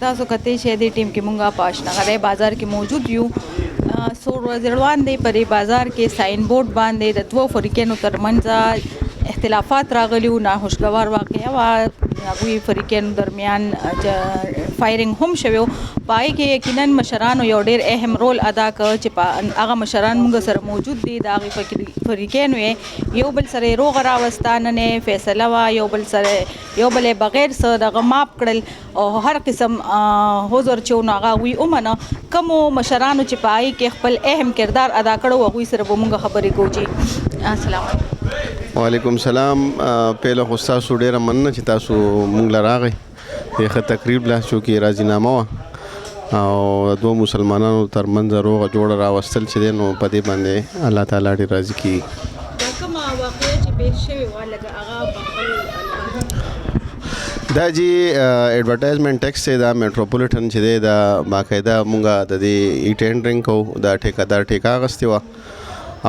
تاسو کته چې د ټیم کې مونږه پاشنغره بازار کې موجود یو سور وزیروان دی پرې بازار کې ساين بورډ باندې د دوه فریقونو ترمنځ اختلافات راغلي او ناخوشگوار واقعیا وا هغوی فریقونو درمیان فایرینګ هم شوی پای کې یقینا مشرانو یو ډیر اهم رول ادا کړ چې هغه مشران موږ سره موجود دي دا غي فریقونو یو بل سره روغ راوستانه نه فیصله وا یو بل بغیر سره دغه ماپ کړل او هر قسم حضور چون هغه وی اومنه کوم مشرانو چې پای کې خپل اهم کردار ادا کړو هغه سره به موږ خبرې کوو. السلام علیکم. وعلیکم السلام. پهله خو تاسو ډیره مننه چې تاسو مونږ لراغی یخه تقریب لا شو کې راځینامه وا او دوه مسلمانانو ترمنځ روغه جوړه راوستل چې نو په دې باندې الله تعالی دې راضي کړي. دا کومه واقعیا چې بیل شوی و لکه هغه دا جی ایڈورټایزمنٹ ټیکس دا میټروپولیټن چې دی دا باقاعده مونږه د دې ټینډرینګ کو دا ټیکادار ټیکا غستې وه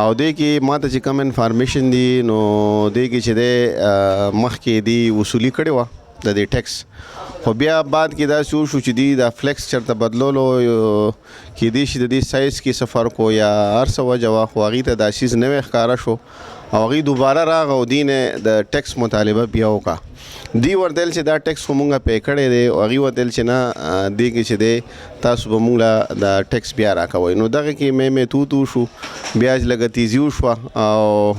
او دې کې ما ته چې کوم انفارمیشن دی نو دې کې چې دی مخکې دی وصولي کړې وه د دې ټیکس خو بیا بعد کې دا شو چې دی دا فلیکس چرته بدلولو کې دی چې د دې سایز کې سفر کو یا هر څه وجه وه خو هغې ته دا شیز نوی ښکاره شو او هغې دوباره راغه او دی نه د ټیکس مطالبه بیا وکړه. دی ورتل چې دا ټیکس خو مونږه پې کړی دی او هغې ورتل چې نه دې کې چې دی تاسو به مونږ له دا ټیکس بیا راکوئ نو دغه کې مې تو شو بیا لږه تیزي وشوه او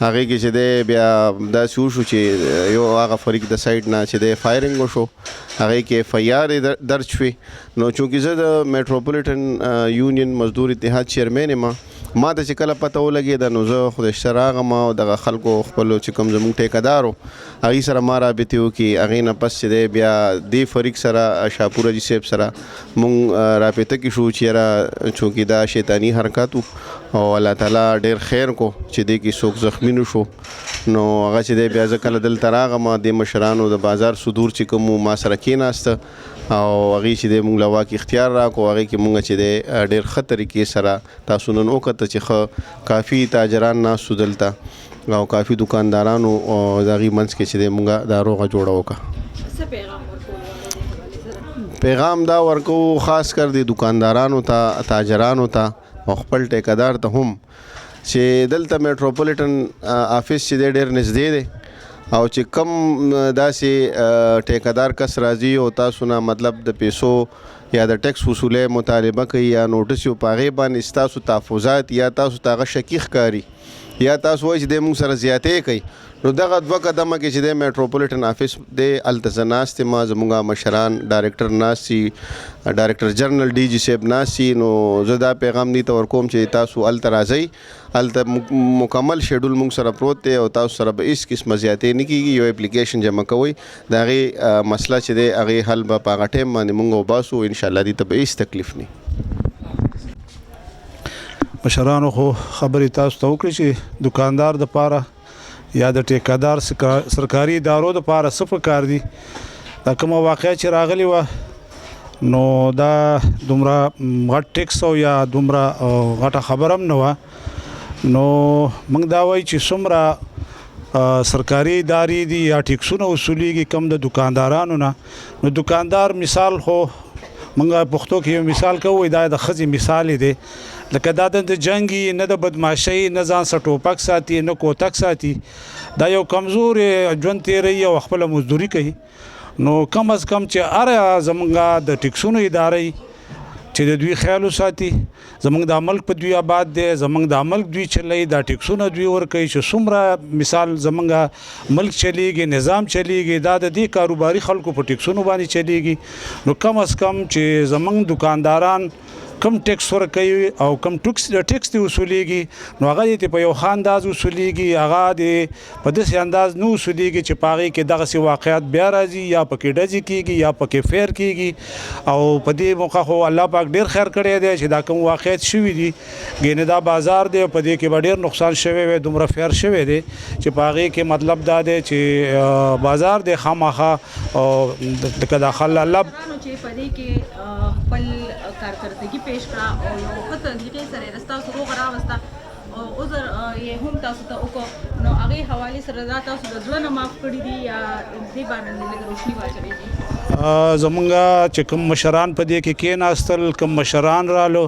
هغې کې چې دی بیا داسې وشو چې یو هغه فریق د سایډ نه چې دی فایرنګ وشو هغې کې اف آی آر درج شوې نو چونکې زه د میټروپولیټن یونین مزدور اتحاد چیرمین یم ما ته چې کله پته ولګېده نو زه خو د شته راغم او دغه خلکو خپلو چې کوم زموږ ټیکهدار و هغې سره ما رابطې وکړي هغې نه پس چې دی بیا دې فریق سره شاپور حاجي صاحب سره مونږ رابطه کې شو چې یاره چونکې دا شیطاني حرکت و او الله تعالی ډېر خیر کو چې دې کې څوک زخمي نه شو نو هغه چې دی بیا زه کله دلته راغم د مشرانو د بازار صدور چې کوم ما سره کېناسته او هغې چې دی مونږ له واک اختیار راکړو هغې کې مونږ چې دی ډېر ښه طریقې سره تاسو نن وکته چې ښه کافي تاجران ناستو دلته او کافي دکاندارانو او د هغې منځ کې چې دی مونږه دا روغه جوړه وکړه. پیغام دا ورکو خاص کر د دکاندارانو ته تاجرانو ته او خپل ټیکهدار ته هم چې دلته میټروپولیټن آفیس چې دی ډېر نږدې دی او چې کم داسې ټیکهدار کس راځي او تاسو نه مطلب د پیسو یا د ټیکس وصولۍ مطالبه کوي یا نوټس یو په هغې باندې ستاسو تحفظات یا تاسو ته هغه شکي ښکاري یا تاسو وایي چې دی مونږ سره زیاتې کوي نو دغه دوه قدمه کې چې دی میټروپولیټن آفیس دی هلته زه ناست یم زموږ مشران ډایرکټر ناست دي ډایرکټر جنرل ډي جي صاحب ناست دي نو زه دا پیغام دې ته ورکوم چې تاسو هلته راځئ هلته مکمل شیډول مونږ سره پروت دی او تاسو سره به هېڅ قسمه زیاتې نه کېږي یو اپلیکیشن جمع کوئ د هغې مسله چې دی هغې حل به په هغه ټایم باندې مونږ وباسو انشاءالله دې ته به هېڅ تکلیف نه. مشرانو خو خبرې تاسو ته وکړي چې دکاندار د پاره یا د ټیکهدار سرکاري ادارو د پاره څه پکار دي دا کومه واقعه چې راغلی وه نو دا دومره غټ ټیکس او یا دومره غټه خبره هم نه وه نو موږ دا وایو چې څومره سرکاري ادارې دي یا ټیکسونه وصولیږي کم د دکاندارانو نه نو دکاندار مثال خو موږ پښتو کې یو مثال کوو دا د ښځې مثال دی لکه دا د جنګي نه د بدماشۍ نه ځان سره ټوپک ساتي نه کوتک ساتي دا یو کمزور ژوند تیروي او خپله مزدوري کوي نو کم از کم چې هر زمونږ د ټیکسونو ادارې چې د دوی خیال وساتي زمونږ د ملک په دوی آباد دی زمونږ د ملک دوی چلی دا ټیکسونه دوی ورکوي چې څومره مثال زمونږ ملک چلیږي نظام چلیږي دا د دې کاروباري خلکو په ټیکسونو باندې چلیږي نو کم از کم چې زمونږ دکانداران کم ټیکس ورکوي او کم ټیکس دی وصولیږي نو هغه دې په یو ښه انداز وصولیږي هغه دې په داسې انداز نه وصولیږي چې په هغې کې دغسې واقعات بیا راځي یا پکې ډزې کېږي یا پکې فیر کېږي او په دې موقع خو الله پاک ډېر خیر کړی دی چې دا کوم واقعات شوي دي ګینې دا بازار دی په دې کې به ډېر نقصان شوی وی دومره فیر شوی دی چې په هغې کې مطلب دا دی چې بازار دی خامخا او لکه دا خل الله خپل کارکردګي پیش کړه او یو ښه طریقې سره رستا سره راوسته او عذر یې هم تاسو ته وکړو نو هغې حوالې سره دا تاسو د زړه نه معاف کړي دي یا دې باندې لږ روشني واچوي دي. زمونږ چې کوم مشران په دې کې کېناستل کوم مشران رالو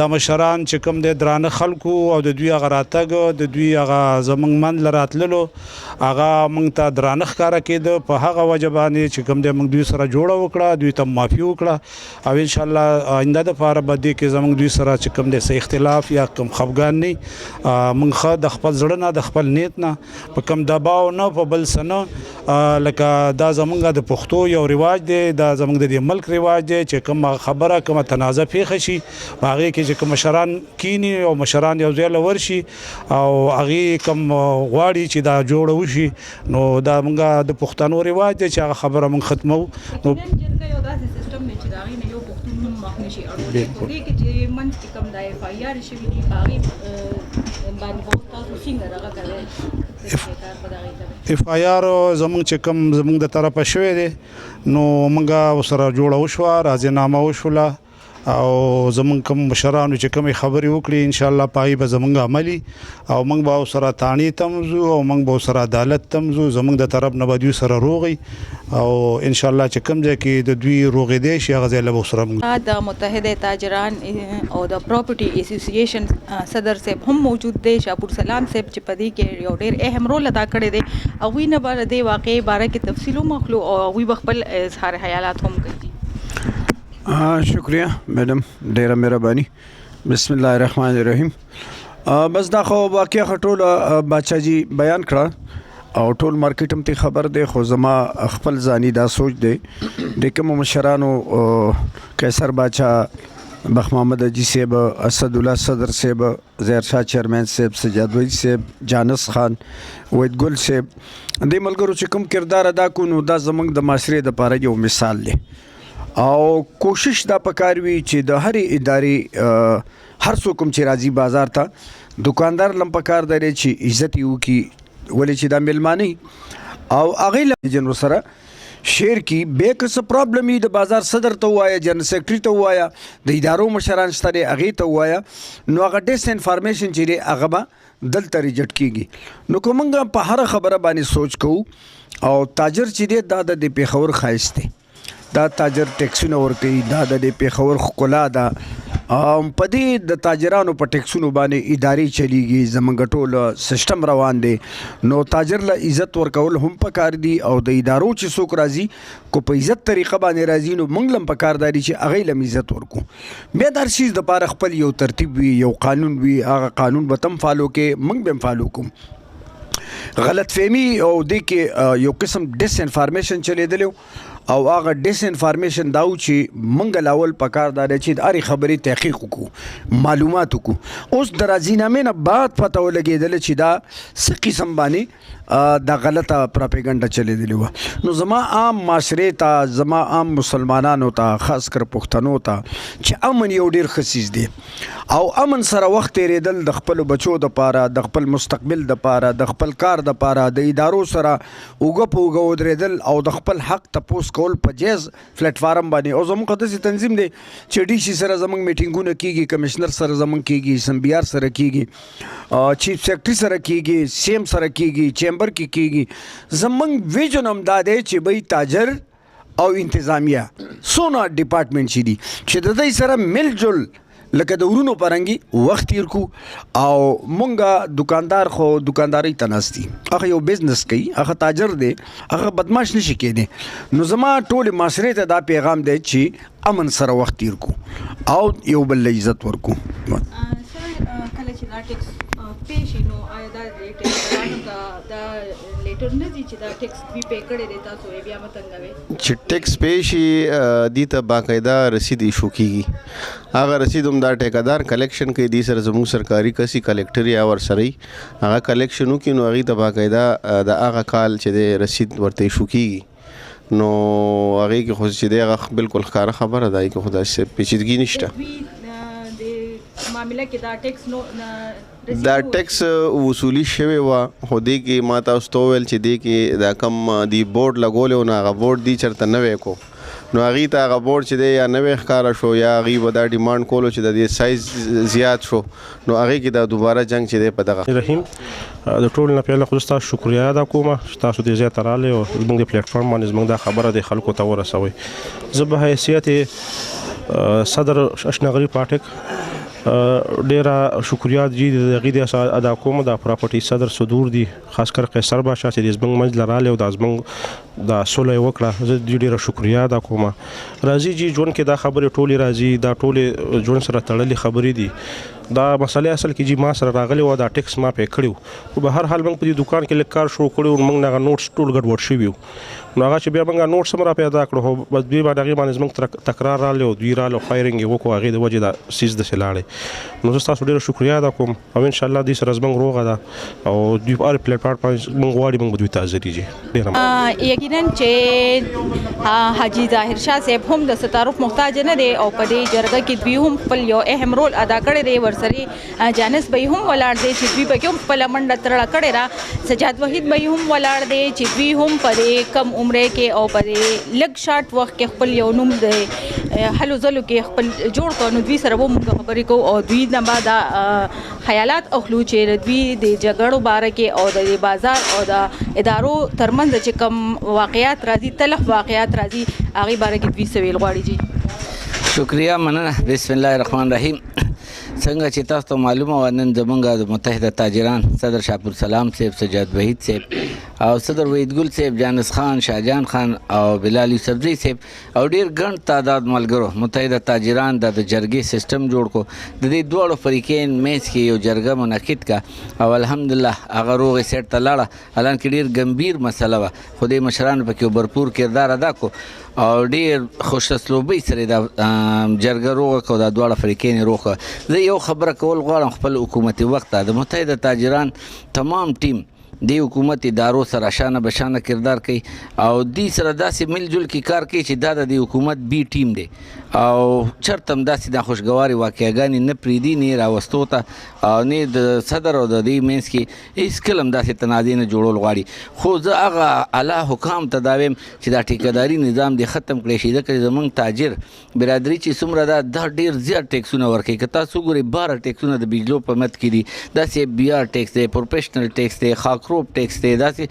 دا مشران چې کوم د درانه خلکو او د دوی هغه راتګ د دوی هغه زمونږ من لراتللو هغه موږ ته درانه ښکاره کېده په هغه وجه باندې چې کوم د موږ دوی سره جوړه وکړه دوی ته معافي وکړه او انشاءالله آینده دپاره به دې کې زمونږ دوی سره چې کوم د څه اختلاف یا کوم خفګان نه موږ ښه د خپل زړه نه د خپل نیت نه په کوم دباو نه په بل څه نه لکه دا زمونږ د پښتو یو رواج دی دا زمونږ د دې ملک رواج دی چې کوم خبره کوم تنازع پیښه شي هغې کې چې کوم مشران کینی او مشران یو ځای له ورشي او هغې کوم غواړي چې دا جوړه وشي نو دا مونږ د پښتنو رواج دی چې هغه خبره مونږ ختمو نو یو داسې سیستم دی چې د هغې نه یو پښتون هم مخ نه شي اړولی په دې کې چې منځ کې کوم دا اف آی آر شوي دي په هغې باندې به تاسو څنګه دغه کوئ اف آی آر زمونږ چې کوم زمونږ د طرفه شوی دی نو موږ ورسره جوړه وشوه راضینامه وشوله او زمونږ کوم مشرانو چې کومې خبرې وکړي انشاءالله په هغې به زمونږ عملي او موږ به ورسره تاڼې ته ځو او موږ به ورسره عدالت ته ځو زمونږ د طرف نه به دوی سره روغي او انشاءالله چې کوم ځای کې د دوی روغېدی شي هغه ځای له به ورسره د متحده تاجران او د پراپرټي اسوسییشن صدر صاحب هم موجود دی شاپور سلام صاحب چې په دې کې یو ډېر اهم رول ادا کړی دی هغوی نه به د دې واقعې باره کې تفصیل هم اخلو او هغوی به خپل اظهار خیالات هم کوي شکریہ میڈم ډیره مهرباني بسم الله الرحمن الرحیم بس دا خو واقعا ټول بادشاہ جی بیان کړه او ټول مارکیټ هم ته خبر دی خو زما خپل ځاني دا سوچ دی د کوم مشرانو قیصر بادشاہ بخ محمد اجی صاحب اسد الله صدر صاحب زهر شاه چیئرمین صاحب سجاد وحید صاحب جانس خان وحید ګل صاحب د ملګرو چې کوم کردار ادا کو نو دا زمونږ د معاشرې دپاره یو مثال دی او کوشش دا پکار وي چې د هرې ادارې هر څوک کوم چې راځي بازار ته دکاندار لم پکار دی چې عزت یې وکړي ولې چې دا میلمانه او هغې له جنو سره شیر کی بے کس پرابلم د بازار صدر ته وایا جنرال سیکرټری ته وایا د ادارو مشران شته هغې ته وایا نو هغه ډیس انفارمیشن چې دی هغه به دلته ریجکټ کیږي نو که موږ په هره خبره باندې سوچ کوو او تاجر چې دی دا د پېښور ښایست دی دا تاجر ټیکسونه ورکوي دا د پېښور ښکلا ده په دې د تاجرانو په ټیکسونو باندې ادارې چلیږي زمونږ ټول سیسټم روان دی نو تاجر له عزت ورکول هم پکار دي او د ادارو چې څوک راځي کو په عزت طریقه باندې راځي نو موږ لم پکار داري چې هغې لم عزت ورکو بیا د هر شیز دپاره خپل یو ترتیب وي یو قانون وي هغه قانون به تم فالو کې موږ به هم فالو کوو غلط فهمي او دې کې یو قسم ډس انفارمیشن چلیدلی او هغه ډس انفارمیشن دا و چې موږ لاول پکار دا دی چې د هرې خبرې تحقیق وکړو معلومات وکړو اوس د راضینامې نه بعد پته ولګېدله چې دا څه قسم باندې دا غلطه پراپیګنډه چلیدلې وه نو زما عام معاشرې ته زما عام مسلمانانو ته خاص کر پښتنو ته چې امن یو ډېر ښه څیز دی او امن سره وخت تېرېدل د خپلو بچو دپاره د خپل مستقبل دپاره د خپل کار دپاره د ادارو سره اوږه په اوږه ودرېدل او د خپل حق تپوس کول په جیز پلیټ فارم باندې او زموږ داسې تنظیم دی چې ډي سي سره زموږ میټینګونه کیږي کمشنر سره زموږ کیږي سمبیار سره کیږي چیف سیکرټري سره کیږي سیم سره کیږي چیمبر کې کیږي زموږ ویژن هم دا دی چې بھئی تاجر او انتظامیه څونه ډپارټمنټ چې دي چې د دوی سره مل جل لکه د ورونو پرنګي وخت تیر کو او مونږه دکاندار خو دکانداري ته ناست دي هغه یو بزنس کوي هغه تاجر دی هغه بدمعاش نشي کېدی نو زما ټول معاشرې ته دا پیغام دی چې امن سره وخت تیر کو او یو بل عزت ورکو سر کله چې دا ټیکس پې شي نو آیا دا ټیکسدارانو ته دا لیټر نه دي چې دا ټیکس دوی پې کړی دی تاسو یې بیا مه تنګوئ چې ټیکس پې شي دې ته باقاعده رسید ایشو کیږي هغه رسید هم دا ټیکدار کلیکشن کوي دې سره زموږ سرکاري کسي کلیکټر یا ورسره هغه کلیکشن وکړي نو هغې ته باقاعده د هغه کال چې دی رسید ورته ایشو کیږي نو هغې کې خو چې دی هغه بالکل ښکاره خبره ده هغې کې خو داسې پیچیدګي نشته معامله کې دا ټیکس نو دا ټیکس وصولي شوی وه خو دې کې ما تاسو ته وویل چې دې کې دا کم دی بورډ لګولی و نو هغه بورډ دی چېرته نوی کو نو هغې ته هغه بورډ چې دی یا نوی ښکاره شو یا هغې به دا ډیمانډ کولو چې د دې سایز زیات شو نو هغې کې دا دوباره جنګ چې دی په دغه رحیم د ټول نه پیله خو تاسو شکریا ادا کوم چې تاسو دې زیات رااله او زموږ د پلیټ فارم باندې زموږ دا خبره د خلکو ته ورسوي. زه به حیثیت صدر اشنغري پاټک ډیره شکریا دي د غیدې ادا کوم د پراپرټي صدر صدور دي خاص کر قیصر باشا چې د زمنګ منځ لراله او د زمنګ د سولې وکړه زه ډیره شکریا ادا کوم. راځي جی جون کې دا خبره ټولي راځي دا ټولي جون سره تړلې خبرې دي. دا مسله اصل کې جی ما سره راغلی و دا ټیکس ما پې کړیو خو به هر حال موږ په دې دکان کې لږ کار شروع کړی موږ هغه نوټس ټول ګډوډ شوي نو هغه چې بیا موږ نوټس هم را پیدا کړو خو بس دوی باندې هغې باندې زموږ تکرار راغلی او دوی راغلو فایرنګ یې وکړو هغې د وجې دا سیز داسې لاړی. نو زه ستاسو ډېره شکریا ادا کوم او انشاءالله دوی سره زموږ روغه ده او دوی په هر پلیټفارم باندې موږ غواړي موږ به دوی ته حاضر یو ډېره یقینا چې حاجي ظاهر شاه صاحب هم د ستعارف محتاج نه دی او په دې جرګه کې دوی هم خپل یو اهم رول ادا کړی دی. ورسره جانس بهي هم ولاړ دی چې دوی پکې هم خپله منډه ترړه کړې ده. سجاد وحید بهي هم ولاړ دی چې دوی هم په دې کم عمرې کې او په دې لږ شارټ وخت کې خپل یو نوم د هلو ځلو کې خپل جوړ کړ. نو دوی سره به موږ خبرې کوو او دوی نه به دا خیالات اخلو چې دوی د جګړو باره کې او د بازار او د ادارو ترمنځ چې کوم واقعیات راځي تلخ واقعیات راځي هغې باره کې دوی څه ویل غواړي. جی شکریہ مننه. بسم الله الرحمن الرحیم. څنګه چې تاسو ته معلومه وه نن زموږ د متحده تاجران صدر شاپور سلام صاحب سجاد وحید صاحب او صدر وحید ګل صاحب جانس خان شاهجان خان او بلال یوسفزی صاحب او ډیر ګڼ تعداد ملګرو متحده تاجران د جرګې سیستم جوړ کو د دې دواړو فریقین میز کې یو جرګه منعقد کا او الحمدلله هغه روغې سیټ ته لاړه. حالانکې ډیر ګمبیر مسله وه خو دې مشرانو پکې بھرپور کردار ادا کو او ډیر خوش اسلوبۍ سره د جرګه روغه کو دا دواړه فریقین روغه. زه یو خبره کول غواړم خپل حکومتي وخت د متحده تاجران تمام ټیم د حکومت ادارو سره شانه بشانه کردار کوي او دی سره داسې ملجل کې کار کوي چې دا د حکومت بی ټیم دی او چرته هم داسې د خوشګوارې واقعګانې نه پرېږدي نه راوستو ته او نه د صدر او د دې منځ کې هېڅکله هم داسې تنازع نه جوړول غواړي. خو زه هغه اعلی حکام ته دا وایم چې دا ټیکهداري نظام دې ختم کړی شي ځکه چې زموږ تاجر برادري چې څومره ده دا ډېر زیات ټیکسونه ورکوي. که تاسو وګورئ 12 ټیکسونه د بجلو په مد کې دي داسې بي آر ټیکس دی پروفیشنل ټیکس دی خاکروب ټیکس دی داسې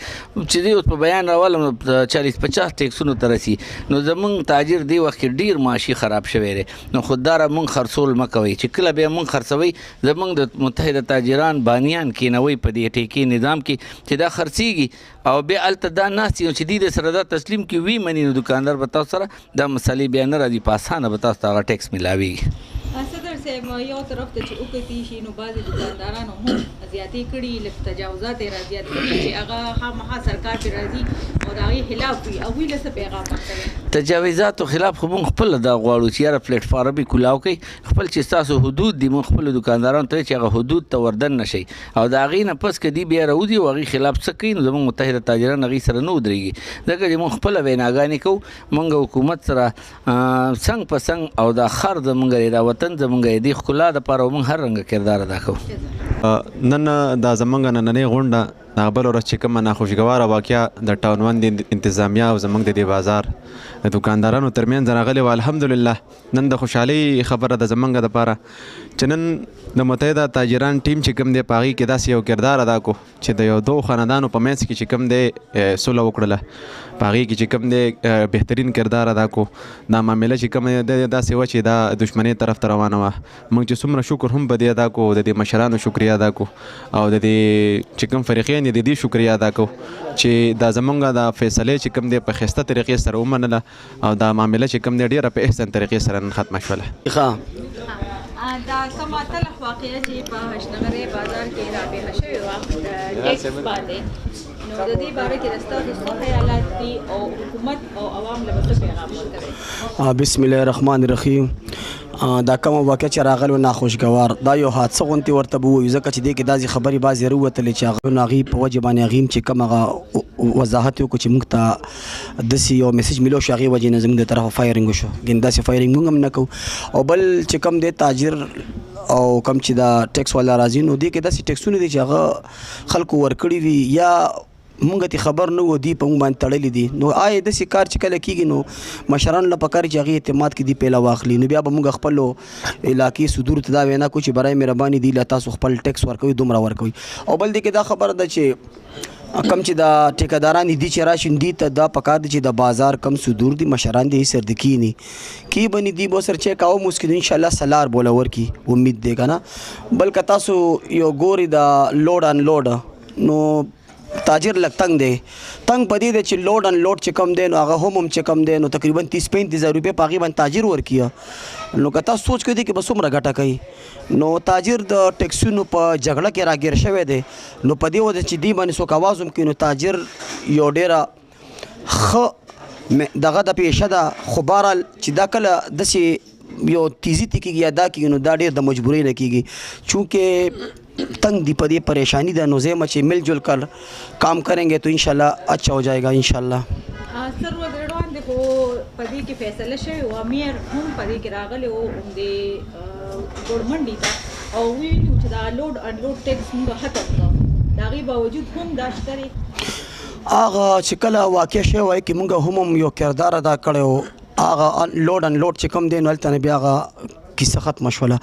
چې دوی اوس په بیان راولم 40-50 ټیکسونو ته رسي. نو زموږ تاجر دې وخت کې ډېر معاشي خراب شوی دی. نو خودداره مونږ خرڅول مه کوئ چې کله بیا مونږ خرڅوئ زموږ د متحده تاجران بانیان کېنوئ په دې ټیکې نظام کې چې دا خرڅېږي او بیا هلته دا ناست یو چې دوی د سره دا تسلیم کړي وي مني نو دکاندار به تاسو سره دا مسلې بیا نه راځي په اسانه به تاسو ته هغه ټیکس میلاویږي. صدر صاحب یو طرف ته چې وکتي شي نو بعضې دکاندارانو هم زیاتې کړي لږ تجاوزات یې را زیات کړي چې هغه خامخا سرکار پرې راځي او د هغې خلاف وي هغوی له څه پیغام ورکوي؟ تجاوزاتو خلاف خو موږ خپله دا غواړو چې یاره پلیټ فارم یې کولاو کوي خپل چې ستاسو حدود دي موږ خپلو دکاندارانو ته چې هغه حدود ته وردن نه شي او د هغې نه پس که دوی بیا راوځي او هغې خلاف څه کوي نو زموږ متحده تاجران هغې سره نه ودرېږي ځکه چې موږ خپله ویناګانې کوو موږ حکومت سره څنګ په څنګ او دا خر زموږ دی دا وطن زموږ دی دې ښکلا دپاره موږ هر رنګه کردار ادا کوو. نن دا زموږ نننۍ غونډه د بل ورځ چې کومه ناخوشګواره واقعه د ټاون ون د انتظامیه او زموږ د دې بازار د دکاندارانو ترمنځ راغلې وه. الحمدلله نن د خوشحالۍ خبره ده زموږ دپاره چې نن د متحده تاجران ټیم چې کوم دی په هغې کې داسې یو کردار ادا کو چې د یو دو خاندانو په منځ کې چې کوم دی سوله وکړله په هغې کې چې کوم دی بهترین کردار ادا کو. دا معامله چې کوم دی داسې وه چې دا دشمنۍ طرف ته روانه وه موږ چې څومره شکر هم په دې ادا کو د دې مشرانو شکریه ادا کو او د دې چې کوم فریقین د دې شکریه ادا کو چې دا زمونږ د فیصلې چې کوم دی په ښایسته طریقې سره ومنله او دا معامله چې کوم دی ډېره په احسن طریقې سره نن ختمه شوله. دا کومه تلخ واقعه چې په هشنغري بازار کې رابطه شوې وه د ټیکس باندې نو د دې باره کې د ستاسو څه خیالات دي او حکومت او عوام له څه پیغام ورکوي؟ بسم الله الرحمن الرحیم. دا کومه واقعه چې راغله ناخوشګوار دا یو حادثه غوندې ورته به ووایو ځکه چې دې کې داسې خبرې بعضې راووتلې چې هغه هغې په وجې باندې هغې چې کوم هغه وضاحت یې وکړو چې موږ ته داسې یو میسج میلو شو هغې وجې نه زموږ د طرفه فایرنګ وشو ګین داسې فایرنګ موږ هم نه کوو. او بل چې کوم دی تاجر او کوم چې دا ټیکس والا راځي نو دې کې داسې ټیکسونه دي چې هغه خلکو ورکړي وي یا مونږ ته خبر نه و دی په مونږ باندې تړلې دي نو آیا داسې کار چې کله کېږي نو مشرانو له پکار چې هغې اعتماد کې دی پیله واخلي نو بیا به مونږ خپلو علاقې صدورو ته دا وینا کوو چې برای مهرباني دی له تاسو خپل ټیکس ورکوي دومره ورکوي او بل دی کې دا خبره ده چې کم چې دا ټیکاداران دي چې راشي دي ته دا پکار دي چې د بازار کم صدور دي مشران دي سر د کینی کی بنی دی بو سر چیک او مسکین ان شاء الله سلار بولور کی امید دی کنه بلکې تاسو یو ګوري دا لوډ ان لوډ نو تاجر لګ تنگ دی تنگ پدې د چې لوډ ان لوډ چې کم دی نو هغه هم چې کم دی نو تقریبا 30-35 روپے پاغي باندې تاجر ورکیا نو کته سوچ کوي چې بس عمره غټه کوي نو تاجر د ټیکسونو په جګړه کې راګیر شوی دی نو پدې و چې دی باندې سو کوازم کې نو تاجر یو ډیره خ دغه د پیشه ده خو بهرحال چې دا کله داسې یو تیزی کېږي یا دا کېږي نو دا ډېر د مجبورۍ نه کېږي چونکې تنگ دی پدې پریشانی ده نو زه چې مل جل کر کام کریں گے تو انشاءاللہ اچھا ہو جائے گا انشاءاللہ سر وګړوان د خو پدې کې فیصله شوی او امیر هم پدې کې راغلی او د ګورمنډي ته او ویلو چې دا لوډ ان لوډ ټیکس موږ ختم کړو دا غي باوجود هم دا شتري هغه چې کله واقع شوی کې موږ هم یو کردار ادا کړو هغه لوډ ان لوډ چې کوم دی نو هلته نه بیا هغه کیسه ختمه شوله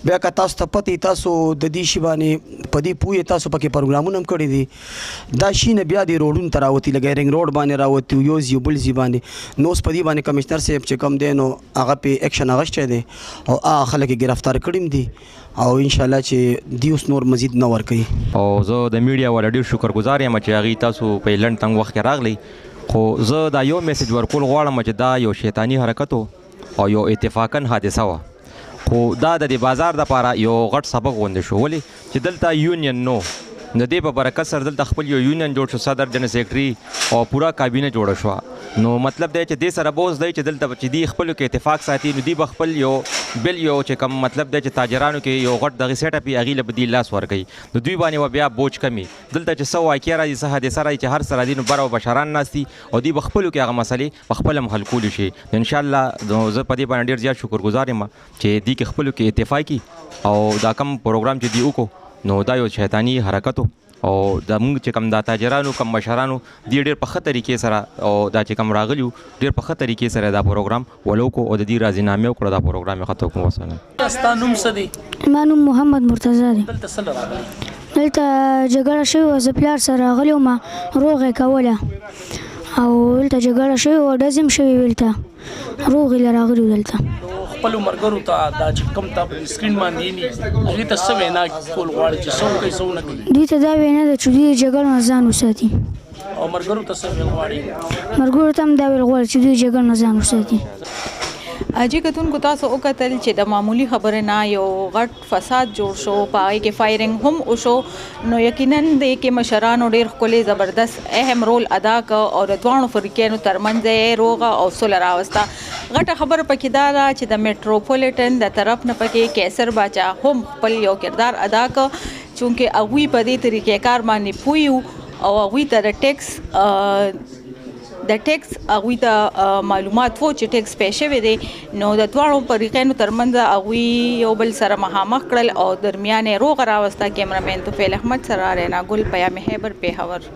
بیا که تاسو ته پته تاسو د دې شي باندې په دې پوهې تاسو پکې پروګرامونه هم کړي دي دا شي نه بیا دې روډونو ته راوتي لکه رنګ روډ باندې راوتي یو ځای بل ځای باندې نو اوس په دې باندې کمشنر صاحب چې کوم دی نو هغه پې ایکشن اخیستی دی او هغه خلک یې ګرفتار کړي هم دي او انشاءالله چې دی اوس نور مزید نه ورکوي او زه د میډیا والا ډېر شکرګزار یم چې هغې تاسو په لنډ تنګ وخت کې راغلی خو زه دا یو میسج ورکول غواړم چې دا یو شیطاني حرکت او یو اتفاقا حادثه وه خو دا د دې بازار دپاره یو غټ سبق غوندې شو ولې چې دلته یونین نو د دې په برکت سره دلته خپل یو یونین جوړ شو صدر جنرال سیکرټري او پوره کابینه جوړه شوه نو مطلب دی چې دې سره بوز دی چې دلته چې دی خپلو کې اتفاق ساتي نو دی به خپل یو بل یو چې کوم مطلب دی چې تاجرانو کې یو غټ دغه سیټ اپ یې هغې له به دی لاس ورکوي نو دوی باندې به بیا بوج کمي دلته چې څه واقع راځي څه حادثه راځي چې هر څه راځي نو بره به بشران ناست دي او دوی به خپلو کې هغه مسلې په خپله هم حل کولی شي نو انشاءالله زه په دې باندې ډېر زیات شکرګزار یم چې دوی کې خپلو کې اتفاقي او دا کم پروګرام چې دوی وکړو نو دا یو شیطاني حرکت او د موږ چې کوم دا تاجرانو کم مشرانو دی ډېر په ښه طریقې سره او دا چې کوم راغلي وو ډېر په ښه طریقې سره دا پروګرام ولوکو او د دې راضینامې وکړه دا پروګرام یې ختم کړو وسله ستا نوم څه دی؟ زما نوم محمد مرتضی دی. دلته څه راغلی؟ دلته جګړه شوې وه زه پلار سره راغلی وم روغ یې کوله او دلته جګړه شوې وه ډزې هم شوې وې دلته روغ یې راغلي وو دلته خپلو ملګرو ته دا چې کوم ته سکرین باندې ویني هغې ته څه وینا کول غواړي چې څه وکړي څه ونه کوي دوی ته دا وینا ده چې دوی د جګړو نه ځان وساتي او ملګرو ته څه ویل غواړي ملګرو ته هم دا ویل غواړي چې دوی جګړو نه ځان وساتي اجي کتونکو تاسو وکتل چې د معمولی خبره نه یو غټ فساد جوړ شو پای کې فایرینګ هم وشو نو یقینا د کې مشرانو ډېر ښکلی زبردست اهم رول ادا کړ او د دواړو فریقینو ترمنځ یې روغه او سوله راوسته غټه خبره پکې دا ده چې د میټروپولیټن د طرف نه پکې کیسر باچا هم خپل یو کردار ادا کړ چونکې هغوی په دې طریقې کار باندې پوه او هغوی ته د ټیکس هغوی ته معلومات وو چې ټیکس پې شوی دی نو د دواړو فریقینو ترمنځ هغوی یو بل سره مخامخ کړل او درمیان یې روغه راوسته کیمرامین توفیل احمد سره رینا ګل پیام خیبر پیښور